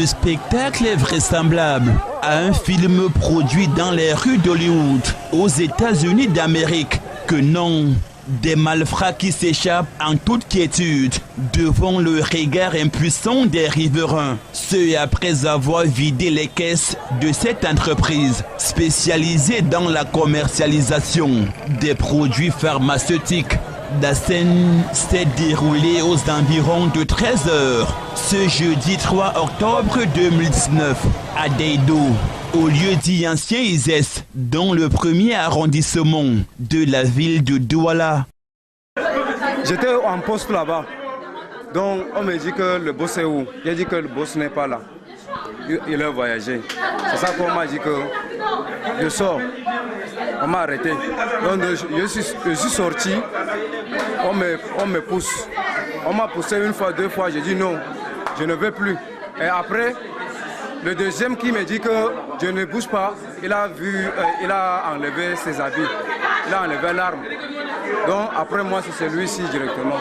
Ce spectacle est vraisemblable à un film produit dans les rues d'Hollywood, aux États-Unis d'Amérique, que non. Des malfrats qui s'échappent en toute quiétude devant le regard impuissant des riverains. Ce après avoir vidé les caisses de cette entreprise spécialisée dans la commercialisation des produits pharmaceutiques. La scène s'est déroulée aux environs de 13 h ce jeudi 3 octobre 2019 à Deido, au lieu dit ancien Izès, dans le premier arrondissement de la ville de Douala. J'étais en poste là-bas, donc on me dit que le boss est où? J'ai dit que le boss n'est pas là, il a voyagé. C'est ça qu'on m'a dit que je sors, on m'a arrêté. Donc je suis sorti, on me pousse. On m'a poussé une fois, deux fois, j'ai dit non, je ne veux plus. Et après, le deuxième qui me dit que je ne bouge pas, il a enlevé ses habits, il a enlevé l'arme. Donc après moi, c'est celui-ci directement.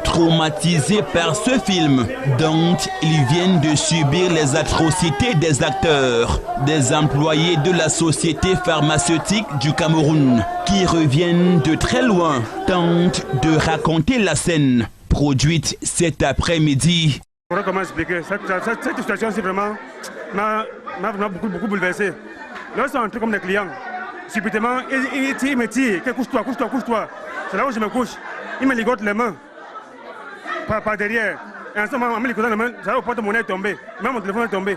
Traumatisés par ce film, dont ils viennent de subir les atrocités des acteurs, des employés de la société pharmaceutique du Cameroun, qui reviennent de très loin, tentent de raconter la scène produite cet après-midi. Comment expliquer cette situation, c'est vraiment m'a beaucoup bouleversé. Là, c'est un truc comme des clients. Subitement, il me tire, couche-toi. C'est là où je me couche. Il me ligote les mains. Par derrière. Et en ce moment, il me ligote les mains, j'avais au porte-monnaie tombé. Même mon téléphone est tombé.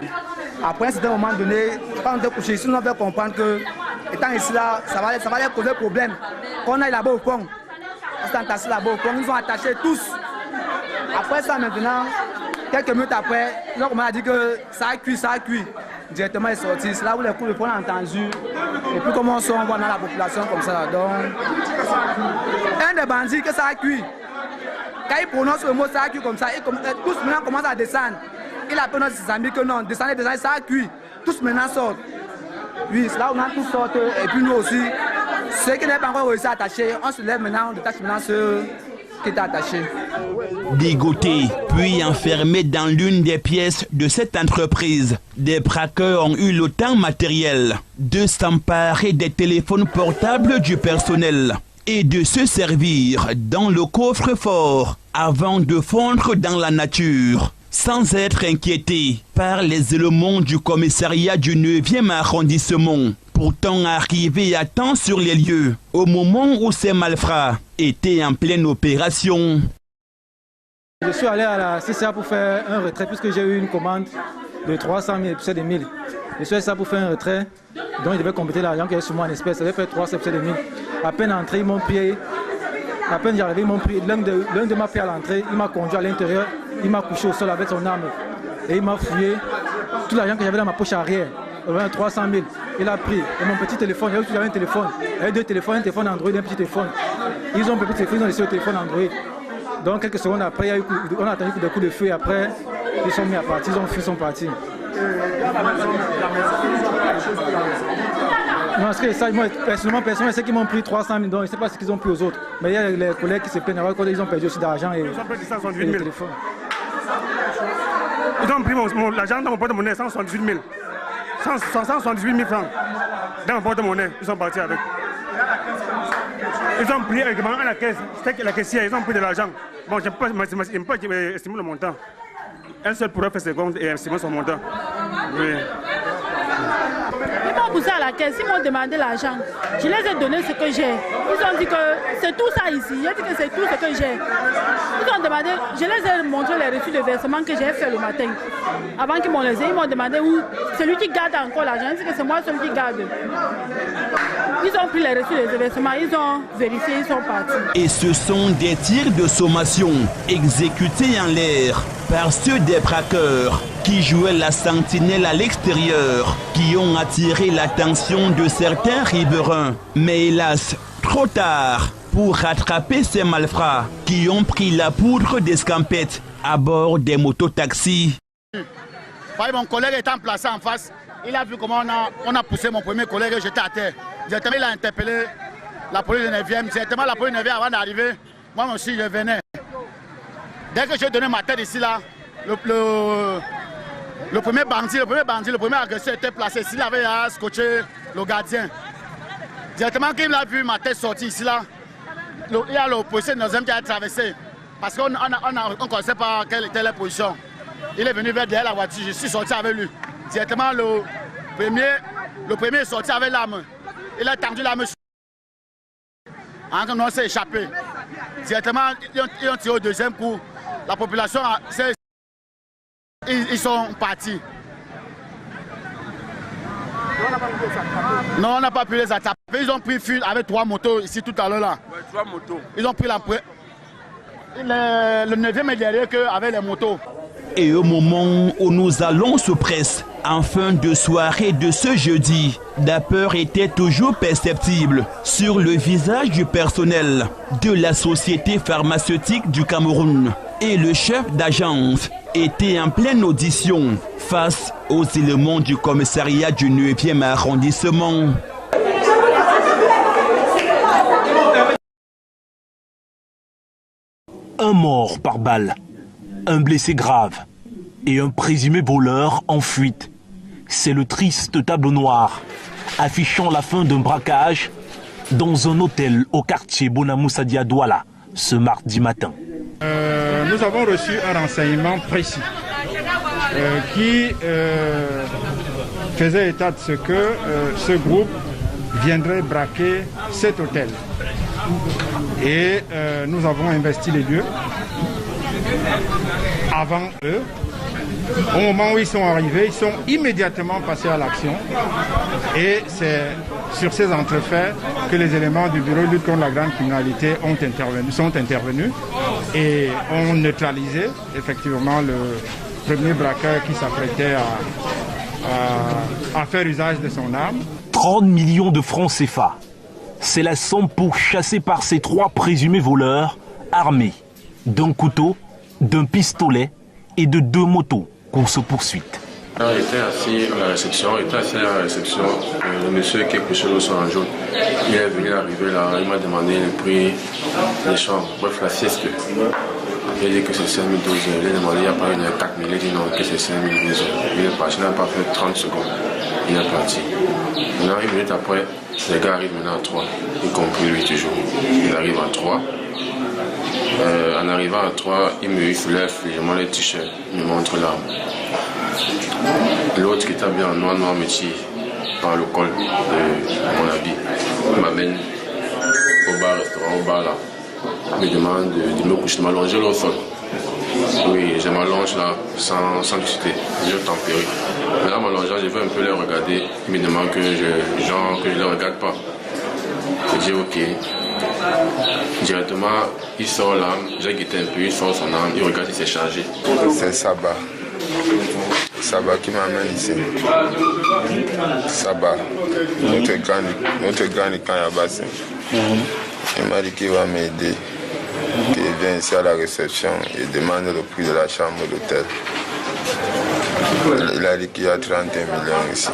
Après un certain moment donné, quand on est couché ici, on va comprendre que, étant ici là, ça va leur causer problème. Quand on est là-bas au fond, on s'est entassé là-bas au fond, ils sont attachés tous. Après ça, maintenant, quelques minutes après, on m'a dit que ça a cuit. Directement, il est sorti. C'est là où les coups de poing ont entendu. Et puis, comment on sort, on voit dans la population comme ça. Donc, un des bandits, que ça a cuit. Quand il prononce le mot ça a cuit comme ça, tous maintenant commencent à descendre. Il appelle nos amis que non, descendez, ça a cuit. Tous maintenant sortent. Oui, c'est là où on a tous sortent. Et puis, nous aussi, ceux qui n'ont pas encore réussi à attacher, on se lève maintenant, on détache maintenant ceux qui étaient attachés. Dégoûtés, puis enfermés dans l'une des pièces de cette entreprise, des braqueurs ont eu le temps matériel de s'emparer des téléphones portables du personnel et de se servir dans le coffre-fort avant de fondre dans la nature, sans être inquiétés par les éléments du commissariat du 9e arrondissement, pourtant arrivés à temps sur les lieux au moment où ces malfrats étaient en pleine opération. Je suis allé à la CCA pour faire un retrait puisque j'ai eu une commande de 300 000 et de 1000. Je suis allé ça pour faire un retrait, donc je devais compléter l'argent qui est sur moi en espèces. J'avais fait 300 et de 1000. À peine entré, ils m'ont pris. À peine j'arrivais, ils m'ont pris. L'un de m'a pris à l'entrée, il m'a conduit à l'intérieur, il m'a couché au sol avec son arme. Et il m'a fouillé tout l'argent que j'avais dans ma poche arrière. 300 000. Il a pris. Et mon petit téléphone, j'avais un téléphone. J'avais deux téléphones, un téléphone Android et un petit téléphone. Ils ont pris le téléphone, ils ont laissé le téléphone Android. Donc quelques secondes après, on a entendu des coups de feu et après, ils sont mis à partir, ils sont partis. Non, parce que ça, moi, personnellement, c'est qu'ils m'ont pris 300 000, donc je ne sais pas ce qu'ils ont pris aux autres. Mais il y a les collègues qui se plaignent, ils ont perdu aussi d'argent et le téléphone. Ils ont pris l'argent dans mon porte-monnaie, 178 000. 178 000 francs dans mon porte-monnaie, ils sont partis avec. Ils ont pris également à la caisse, c'était la caissière, ils ont pris de l'argent. Bon, je ne peux pas estimer le montant. Un seul pourrait faire ses comptes et estimer son montant. Oui. Ils m'ont poussé à la caisse, ils m'ont demandé l'argent. Je les ai donné ce que j'ai. Ils ont dit que c'est tout ça ici. J'ai dit que c'est tout ce que j'ai. Ils ont demandé, je les ai montré les reçus de versement que j'ai fait le matin. Avant qu'ils m'ont laissé, ils m'ont demandé où celui qui garde encore l'argent. J'ai dit que c'est moi celui qui garde. Ils ont pris les reçus de versement, ils ont vérifié, ils sont partis. Et ce sont des tirs de sommation exécutés en l'air par ceux des braqueurs qui jouaient la sentinelle à l'extérieur, qui ont attiré l'attention de certains riverains. Mais hélas, trop tard pour rattraper ces malfrats qui ont pris la poudre d'escampette à bord des mototaxis. Mon collègue étant placé en face, il a vu comment on a poussé mon premier collègue et j'étais à terre. Directement, il a interpellé la police de 9e. Directement, la police de 9e, avant d'arriver, moi aussi, je venais. Dès que j'ai donné ma tête ici, là, Le premier bandit, le premier agresseur était placé ici, il avait scotché le gardien. Directement, quand il a vu ma tête sortie ici, là, il y a le policier de qui a traversé. Parce qu'on ne connaissait pas quelle était la position. Il est venu vers derrière la voiture, je suis sorti avec lui. Directement, le premier est sorti avec l'arme. Il a tendu l'arme. On s'est échappé. Directement, ils ont tiré au deuxième coup. La population, ils sont partis. Non, on n'a pas pu les attraper. Ils ont pris fuite avec 3 motos ici tout à l'heure là. Ouais, 3 motos. Ils ont pris le 9e est derrière qu'eux avec les motos. Et au moment où nous allons sous presse, en fin de soirée de ce jeudi, la peur était toujours perceptible sur le visage du personnel de la Société pharmaceutique du Cameroun. Et le chef d'agence était en pleine audition face aux éléments du commissariat du 9e arrondissement. Un mort par balle, un blessé grave et un présumé voleur en fuite. C'est le triste tableau noir affichant la fin d'un braquage dans un hôtel au quartier Bonamoussadi à Douala ce mardi matin. Nous avons reçu un renseignement précis qui faisait état de ce que ce groupe viendrait braquer cet hôtel. Et nous avons investi les lieux avant eux. Au moment où ils sont arrivés, ils sont immédiatement passés à l'action. Et c'est sur ces entrefaits que les éléments du bureau de lutte contre la grande criminalité sont intervenus et ont neutralisé effectivement le premier braqueur qui s'apprêtait à faire usage de son arme. 30 millions de francs CFA. C'est la somme pourchassée par ces 3 présumés voleurs armés d'un couteau, d'un pistolet et de 2 motos. Course-poursuite. Il était assis à la réception, le monsieur qui est couché au sol en jaune, il est venu arriver là, il m'a demandé le prix des chambres, bref la sieste. Il a dit que c'est 5012, il a demandé il n'y a pas une 4000, il a dit non, que c'est 5012. Il est parti, il n'a pas fait 30 secondes, il est parti. Maintenant, 1 minute après, les gars arrivent maintenant à 3, y compris lui toujours. Il arrive à 3. En arrivant à 3, il me soulève légèrement les t-shirts, il me montre l'arme. L'autre qui est habillé en noir métier par le col de mon habit m'amène au bar là. Il me demande de me coucher, de m'allonger là au sol. Oui, je m'allonge là sans discuter, je tempérie. Mais là, m'allongeant, je veux un peu les regarder. Il me demande que je ne les regarde pas. Je dis ok. Directement, il sort l'arme, j'ai guetté un peu, il sort son arme, il regarde si c'est chargé. C'est Saba. Saba qui m'amène ici. Saba, notre grand camp Yabassé. Il m'a dit qu'il va m'aider, qu'il vient ici à la réception et demande le prix de la chambre d'hôtel. Il a dit qu'il y a 31 millions ici.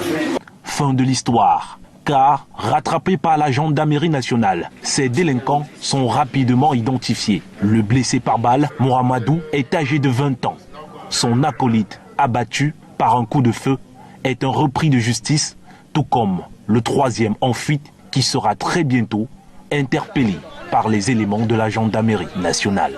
Fin de l'histoire. Car, rattrapés par la gendarmerie nationale, ces délinquants sont rapidement identifiés. Le blessé par balle, Mohamedou, est âgé de 20 ans. Son acolyte, abattu par un coup de feu, est un repris de justice, tout comme le 3e en fuite qui sera très bientôt interpellé par les éléments de la gendarmerie nationale.